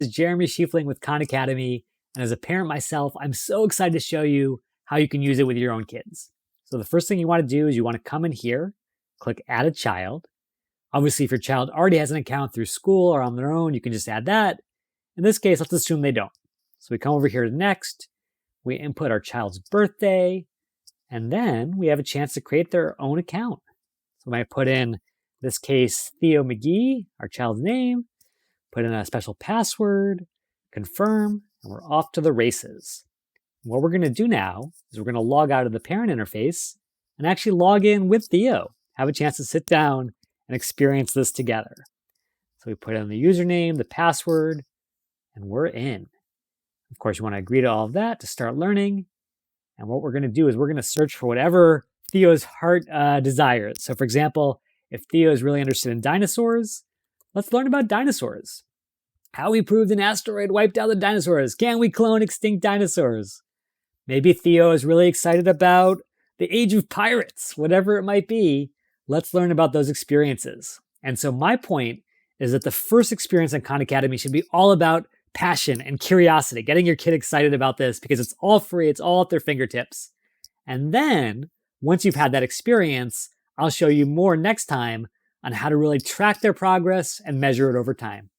This is Jeremy Schiefling with Khan Academy. And as a parent myself, I'm so excited to show you how you can use it with your own kids. So the first thing you want to do is you want to come in here, click Add a Child. Obviously, if your child already has an account through school or on their own, you can just add that. In this case, let's assume they don't. So we come over here to Next, we input our child's birthday, and then we have a chance to create their own account. So we might put in this case, Theo McGee, our child's name, put in a special password, confirm, and we're off to the races. What we're going to do now is we're going to log out of the parent interface and actually log in with Theo, have a chance to sit down and experience this together. So we put in the username, the password, and we're in. Of course, you want to agree to all of that to start learning. And what we're going to do is we're going to search for whatever Theo's heart desires. So for example, if Theo is really interested in dinosaurs, let's learn about dinosaurs. How we proved an asteroid wiped out the dinosaurs. Can we clone extinct dinosaurs? Maybe Theo is really excited about the age of pirates, whatever it might be. Let's learn about those experiences. And so my point is that the first experience on Khan Academy should be all about passion and curiosity, getting your kid excited about this because it's all free, it's all at their fingertips. And then once you've had that experience, I'll show you more next time on how to really track their progress and measure it over time.